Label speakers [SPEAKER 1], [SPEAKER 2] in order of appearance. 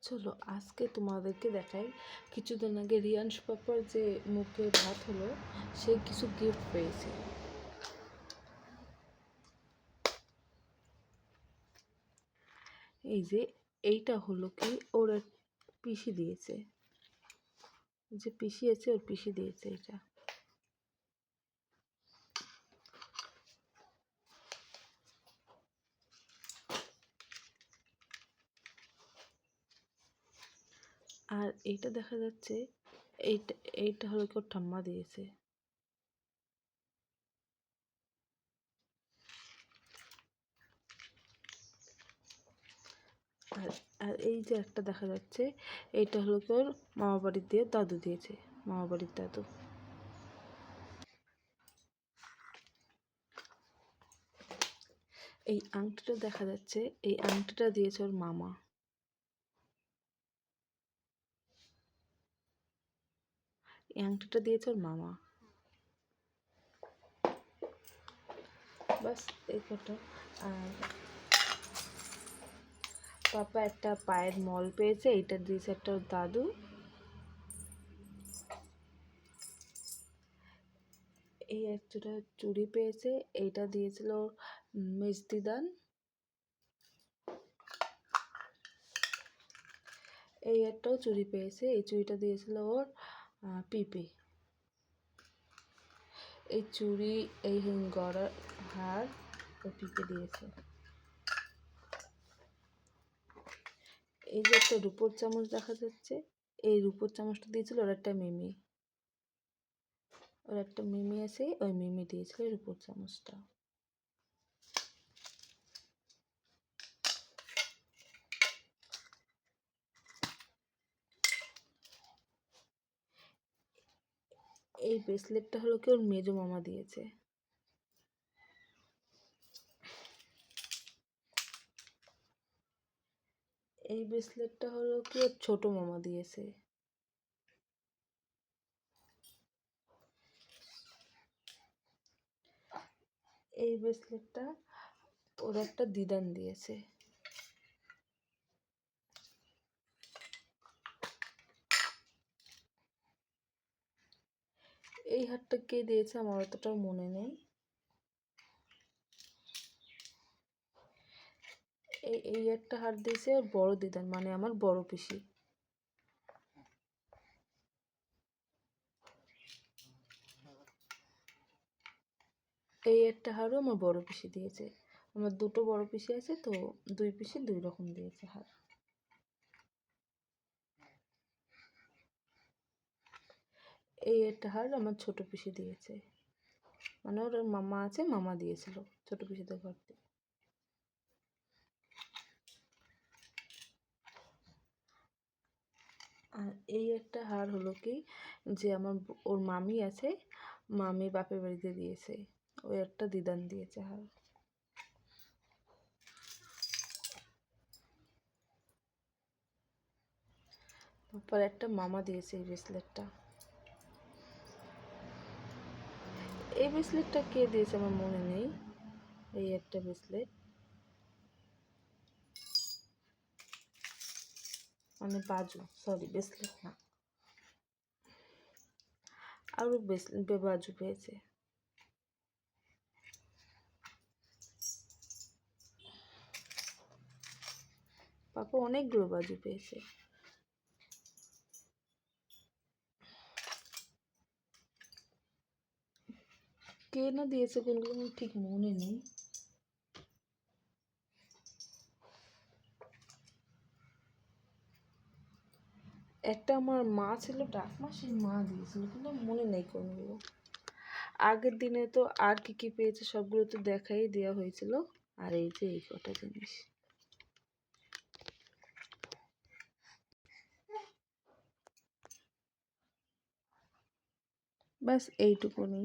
[SPEAKER 1] চলো আজকে তোমাদেরকে দেখাই। কিছুদিন আগে রিয়াংশ পাপার যে মুখে ভাত হলো, সে কিছু গিফট পেয়েছে। এই যে এইটা হলো কি, ওর এক পিসি দিয়েছে, যে পিসি আছে ওর পিসি দিয়েছে এটা। আর এইটা দেখা যাচ্ছে, এইটা এইটা হলো কি ওর ঠাম্মা দিয়েছে। আর আর এই যে একটা দেখা যাচ্ছে, এইটা হলো কি ওর মামা বাড়ির দিয়ে দাদু দিয়েছে, মামা বাড়ির দাদু। এই আংটিটা দেখা যাচ্ছে, এই আংটিটা দিয়েছে ওর মামা। এই আংটিটা দিয়েছে ওর মামা। বাস এই কটা। আর পাপা একটা পায়ের মল পেয়েছে, এইটা দিয়েছে একটা ওর দাদু। এই একটা চুড়ি পেয়েছে, এইটা দিয়েছিল ওর মেজদিদান। এই একটাও চুড়ি পেয়েছে, এই চুড়িটা দিয়েছিল ওর পিপি। এই চুড়ি, এই গড়ার হার ওর পিপি দিয়েছে। এই যে একটা রূপোর চামচ দেখা যাচ্ছে, এই রূপোর চামচটা দিয়েছিল ওর একটা মিমি। ওর একটা মিমি আছে, ওই মিমি দিয়েছিল এই রূপোর চামচটা। এই ব্রেসলেটটা হলো কি ওর মেজো মামা দিয়েছে। এই ব্রেসলেটটা হলো কি ওর ছোট মামা দিয়েছে। এই ব্রেসলেটটা ওর একটা দিদান দিয়েছে। এই হারটা কে দিয়েছে আমার অতটাও মনে নেই। এই একটা হার দিয়েছে ওর বড় দিদান, মানে আমার বড় পিসি। এই একটা হারও আমার বড় পিসি দিয়েছে। আমার দুটো বড় পিসি আছে তো, দুই পিসি দুই রকম দিয়েছে হার। এই একটা হার আমার ছোট পিসি দিয়েছে, মানে ওর মামা আছে, মামা দিয়েছিল ছোট পিসিদের ঘর থেকে। আর এই একটা হার হলো কি, যে আমার ওর মামি আছে, মামি বাপের বাড়িতে দিয়েছে, ওই একটা দিদান দিয়েছে হার। তারপর একটা মামা দিয়েছে এই ব্রেসলেটটা। এই ব্রেসলেটটা কে দিয়েছে আমার মনে নেই। এই একটা ব্রেসলেট, মানে বাজু, সরি ব্রেসলেট না, আরও বাজু পেয়েছে। পাপা অনেকগুলো বাজু পেয়েছে। কে না দিয়েছে কোনগুলো আমার ঠিক মনে নেই। একটা আমার মা ছিল ডাকমা, সেই মা দিয়েছিল, কিন্তু মনে নেই কোনগুলো। আগের দিনে তো আর কি কি পেয়েছে সবগুলো তো দেখাই দেওয়া হয়েছিল। আর এই যে এই কটা জিনিস, ব্যাস এইটুকুনি।